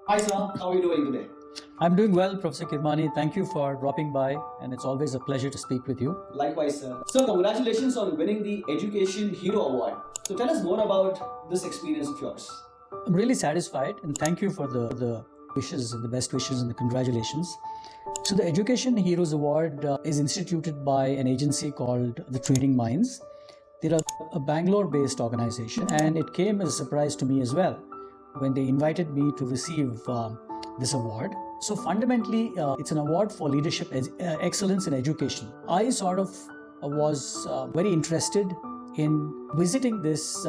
Hi, sir. How are you doing today? I'm doing well, Professor Kirmani. Thank you for dropping by, and it's always a pleasure to speak with you. Likewise, sir. Sir, congratulations on winning the Education Hero Award. So, tell us more about this experience of yours. I'm really satisfied, and thank you for the wishes, the best wishes, and the congratulations. So, the Education Heroes Award is instituted by an agency called the Trading Minds. They're a Bangalore-based organization, and it came as a surprise to me as well when they invited me to receive this award. So fundamentally, it's an award for leadership excellence in education. I sort of was very interested in visiting this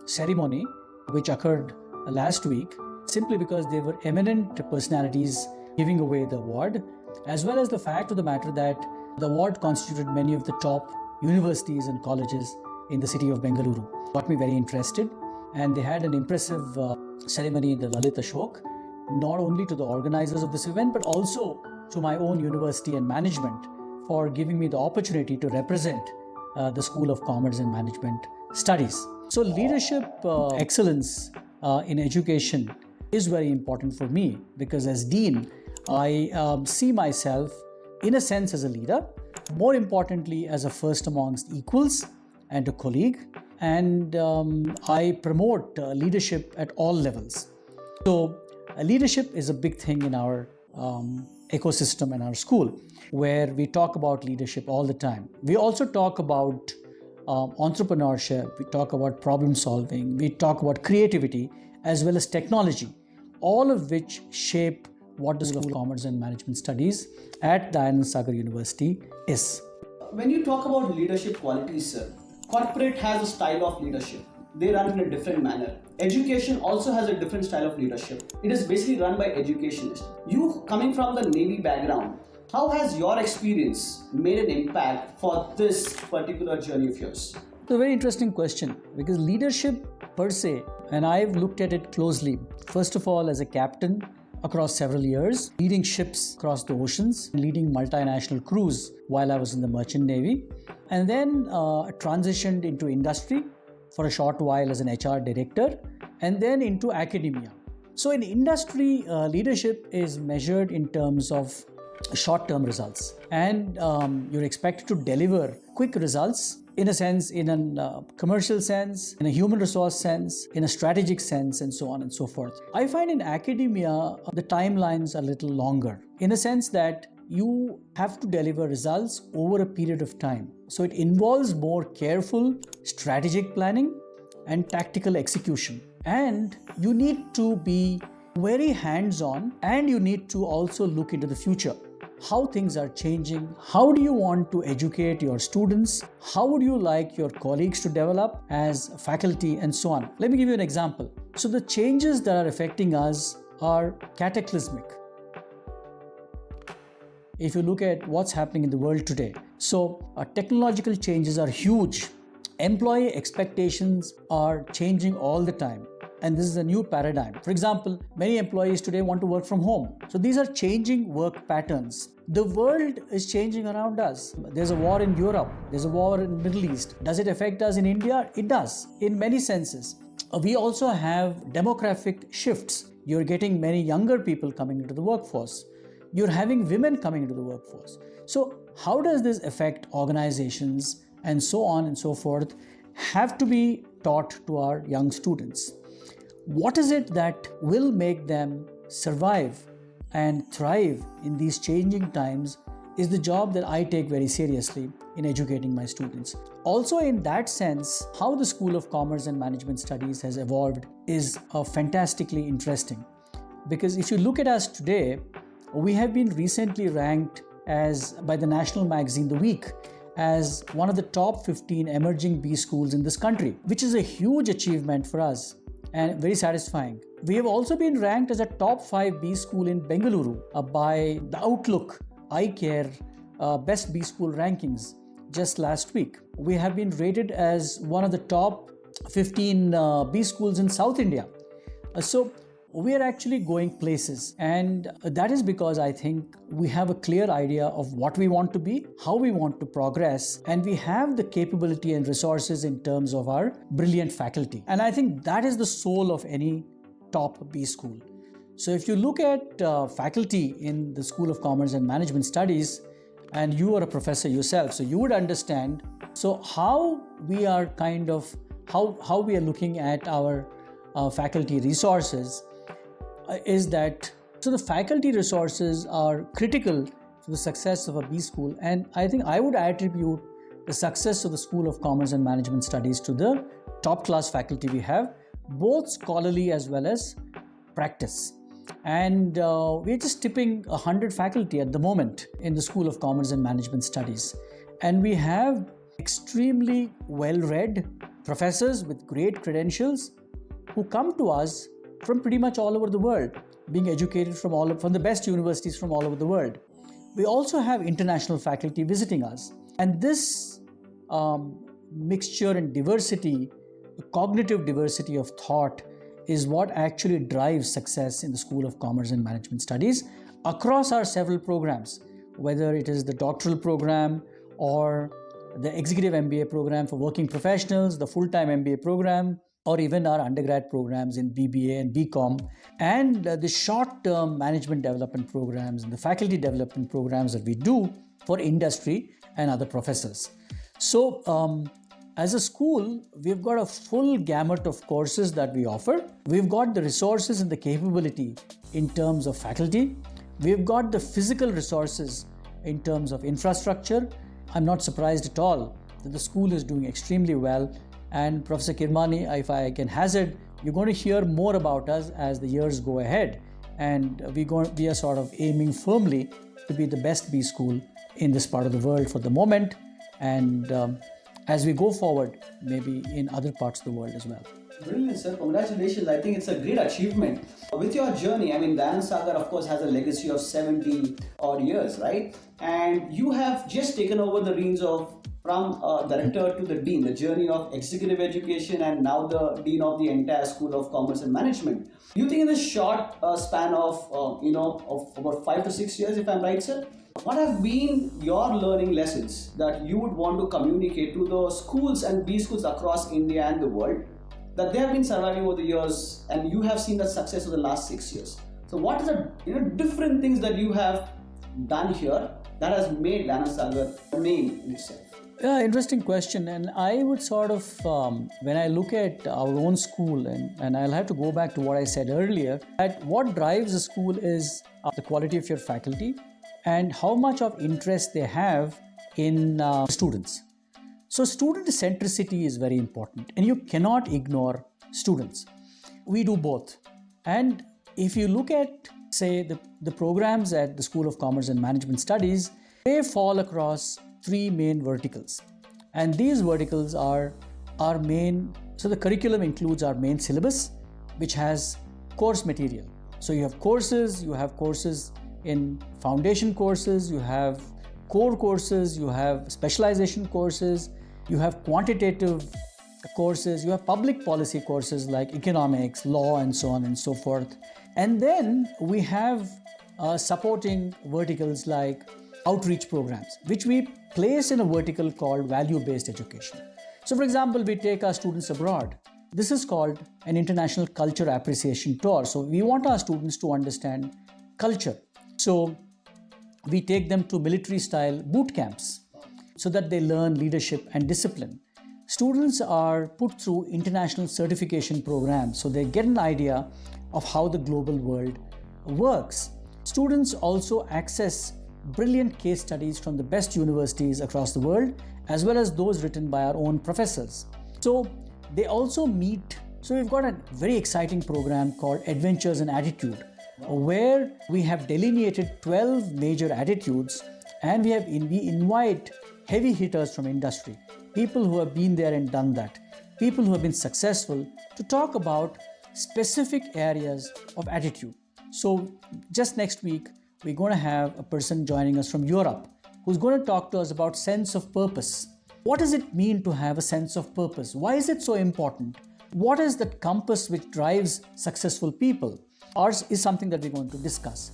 ceremony, which occurred last week, simply because there were eminent personalities giving away the award, as well as the fact of the matter that the award constituted many of the top universities and colleges in the city of Bengaluru. Got me very interested, and they had an impressive ceremony in the Lalit Ashok, not only to the organizers of this event, but also to my own university and management for giving me the opportunity to represent the School of Commerce and Management Studies. So leadership excellence in education is very important for me because as Dean, I see myself in a sense as a leader, more importantly as a first amongst equals and a colleague, and I promote leadership at all levels. So leadership is a big thing in our ecosystem in our school, where we talk about leadership all the time. We also talk about entrepreneurship, we talk about problem solving, we talk about creativity as well as technology, all of which shape what the School of Commerce and Management Studies at Dayanand Sagar University is. When you talk about leadership qualities, sir, corporate has a style of leadership. They run in a different manner. Education also has a different style of leadership. It is basically run by educationists. You coming from the Navy background, how has your experience made an impact for this particular journey of yours? It's a very interesting question because leadership per se, and I've looked at it closely, first of all as a captain across several years, leading ships across the oceans, leading multinational crews while I was in the Merchant Navy, and then transitioned into industry for a short while as an HR director, and then into academia. So in industry, leadership is measured in terms of short-term results, and you're expected to deliver quick results in a sense, in a commercial sense, in a human resource sense, in a strategic sense, and so on and so forth. I find in academia, the timelines are a little longer in a sense that you have to deliver results over a period of time. So it involves more careful strategic planning and tactical execution. And you need to be very hands-on, and you need to also look into the future. How things are changing, how do you want to educate your students, how would you like your colleagues to develop as faculty, and so on. Let me give you an example. So the changes that are affecting us are cataclysmic. If you look at what's happening in the world today, so technological changes are huge. Employee expectations are changing all the time. And this is a new paradigm. For example, many employees today want to work from home. So these are changing work patterns. The world is changing around us. There's a war in Europe. There's a war in the Middle East. Does it affect us in India? It does, in many senses. We also have demographic shifts. You're getting many younger people coming into the workforce. You're having women coming into the workforce. So how does this affect organizations and so on and so forth have to be taught to our young students. What is it that will make them survive and thrive in these changing times is the job that I take very seriously in educating my students. Also in that sense, how the School of Commerce and Management Studies has evolved is fantastically interesting. Because if you look at us today, we have been recently ranked as by the national magazine The Week as one of the top 15 emerging B schools in this country, which is a huge achievement for us and very satisfying. We have also been ranked as a top 5 B school in Bengaluru by the Outlook Eye Care Best B School rankings just last week. We have been rated as one of the top 15 B schools in South India. So we are actually going places, and that is because I think we have a clear idea of what we want to be, how we want to progress, and we have the capability and resources in terms of our brilliant faculty. And I think that is the soul of any top B school. So if you look at faculty in the School of Commerce and Management Studies, and you are a professor yourself, so you would understand so how we are how we are looking at our faculty resources is that so the faculty resources are critical to the success of a B school, and I think I would attribute the success of the School of Commerce and Management Studies to the top class faculty we have, both scholarly as well as practice. And we're just tipping 100 faculty at the moment in the School of Commerce and Management Studies. And we have extremely well-read professors with great credentials who come to us from pretty much all over the world, being educated from the best universities from all over the world. We also have international faculty visiting us. And this mixture and diversity, cognitive diversity of thought, is what actually drives success in the School of Commerce and Management Studies across our several programs, whether it is the doctoral program or the Executive MBA program for working professionals, the full-time MBA program, or even our undergrad programs in BBA and BCom, and the short-term management development programs and the faculty development programs that we do for industry and other professors. So, as a school, we've got a full gamut of courses that we offer. We've got the resources and the capability in terms of faculty. We've got the physical resources in terms of infrastructure. I'm not surprised at all that the school is doing extremely well. And Professor Kirmani, if I can hazard, you're going to hear more about us as the years go ahead. And we are sort of aiming firmly to be the best B school in this part of the world for the moment. And as we go forward, maybe in other parts of the world as well. Brilliant, sir. Congratulations. I think it's a great achievement. With your journey, I mean, Dayanand Sagar, of course, has a legacy of 70 odd years, right? And you have just taken over the reins from director to the dean, the journey of executive education, and now the dean of the entire School of Commerce and Management. Do you think in this short span of about 5 to 6 years, if I'm right, sir, what have been your learning lessons that you would want to communicate to the schools and B schools across India and the world that they have been surviving over the years, and you have seen the success of the last 6 years? So what is the different things that you have done here that has made Dayanand Sagar a name in itself? Yeah, interesting question. And I would sort of, when I look at our own school, and I'll have to go back to what I said earlier, that what drives a school is the quality of your faculty and how much of interest they have in students. So student centricity is very important, and you cannot ignore students. We do both. And if you look at, say, the programs at the School of Commerce and Management Studies, they fall across 3 main verticals. And these verticals are our main, so the curriculum includes our main syllabus, which has course material. So you have courses in foundation courses, you have core courses, you have specialization courses, you have quantitative courses, you have public policy courses like economics, law, and so on and so forth. And then we have supporting verticals like outreach programs, which we place in a vertical called value-based education. So for example, we take our students abroad. This is called an international culture appreciation tour. So we want our students to understand culture. So we take them to military-style boot camps so that they learn leadership and discipline. Students are put through international certification programs so they get an idea of how the global world works. Students also access brilliant case studies from the best universities across the world, as well as those written by our own professors. So they also meet, so we've got a very exciting program called Adventures in Attitude, where we have delineated 12 major attitudes, and we invite heavy hitters from industry, people who have been there and done that, people who have been successful, to talk about specific areas of attitude. So just next week, we're going to have a person joining us from Europe who's going to talk to us about sense of purpose. What does it mean to have a sense of purpose? Why is it so important? What is that compass which drives successful people? Ours is something that we're going to discuss.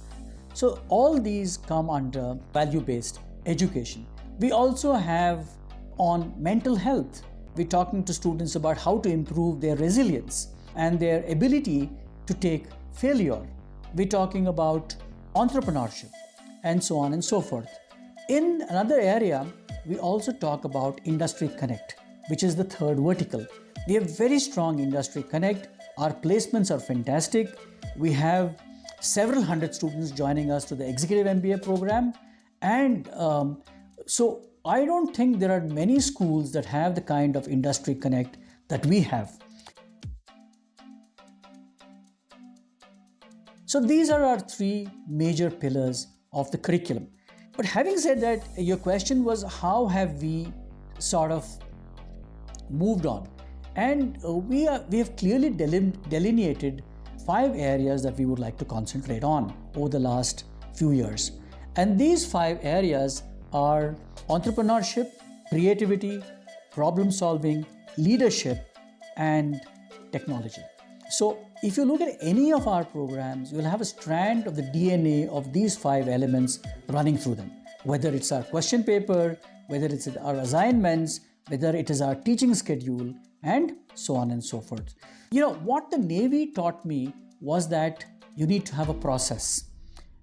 So all these come under value-based education. We also have on mental health. We're talking to students about how to improve their resilience and their ability to take failure we're talking about entrepreneurship, and so on and so forth. In another area, we also talk about Industry Connect, which is the third vertical. We have very strong Industry Connect. Our placements are fantastic. We have several hundred students joining us to the Executive MBA program. And so I don't think there are many schools that have the kind of Industry Connect that we have. So these are our three major pillars of the curriculum. But having said that, your question was how have we sort of moved on? And we have clearly delineated 5 areas that we would like to concentrate on over the last few years. And these 5 areas are entrepreneurship, creativity, problem solving, leadership, and technology. So if you look at any of our programs, you'll have a strand of the DNA of these 5 elements running through them. Whether it's our question paper, whether it's our assignments, whether it is our teaching schedule, and so on and so forth. What the Navy taught me was that you need to have a process.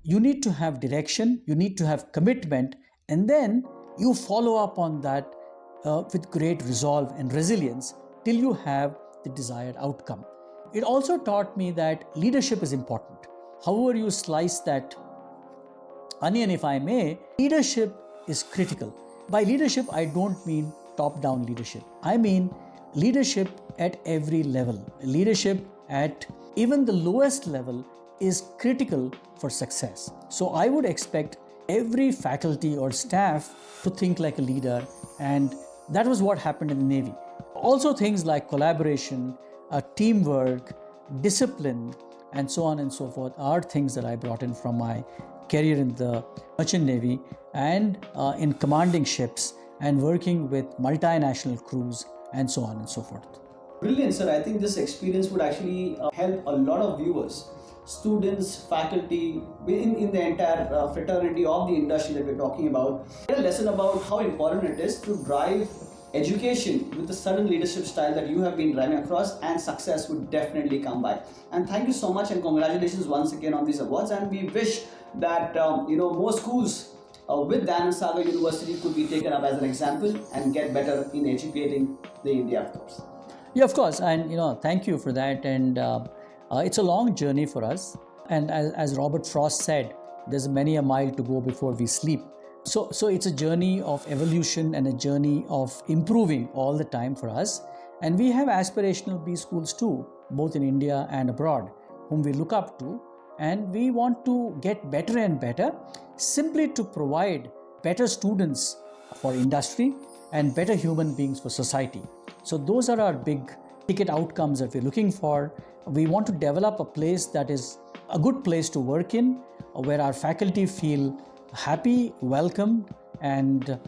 You need to have direction, you need to have commitment, and then you follow up on that with great resolve and resilience till you have the desired outcome. It also taught me that leadership is important. However you slice that onion, if I may, leadership is critical. By leadership, I don't mean top-down leadership. I mean leadership at every level. Leadership at even the lowest level is critical for success. So I would expect every faculty or staff to think like a leader, and that was what happened in the Navy. Also things like collaboration, teamwork, discipline, and so on and so forth are things that I brought in from my career in the Merchant Navy and in commanding ships and working with multinational crews and so on and so forth. Brilliant, sir. I think this experience would actually help a lot of viewers, students, faculty, in the entire fraternity of the industry that we're talking about. A lesson about how important it is to drive education with the certain leadership style that you have been driving across, and success would definitely come by. And thank you so much, and congratulations once again on these awards. And we wish that more schools with Dayanand Sagar University could be taken up as an example and get better in educating the India, of course. Yeah, of course, and thank you for that. And it's a long journey for us. And as Robert Frost said, there's many a mile to go before we sleep. So it's a journey of evolution and a journey of improving all the time for us. And we have aspirational B schools too, both in India and abroad, whom we look up to. And we want to get better and better simply to provide better students for industry and better human beings for society. So those are our big ticket outcomes that we're looking for. We want to develop a place that is a good place to work in, where our faculty feel happy, welcomed, and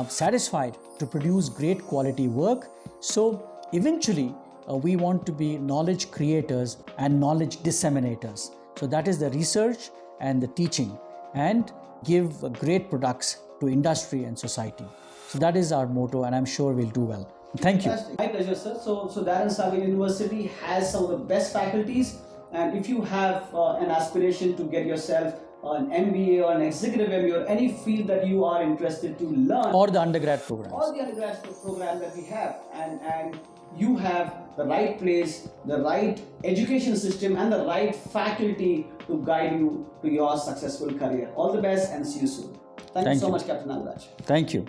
satisfied to produce great quality work. So eventually, we want to be knowledge creators and knowledge disseminators. So that is the research and the teaching, and give great products to industry and society. So that is our motto, and I'm sure we'll do well. Thank you. My pleasure, sir. So Dayanand Sagar University has some of the best faculties, and if you have an aspiration to get yourself an MBA or an Executive MBA or any field that you are interested to learn, Or the undergrad programs. all the undergrad program that we have, and you have the right place, the right education system, and the right faculty to guide you to your successful career. All the best, and see you soon. Thank you so much, Capt.Nagaraj. Thank you.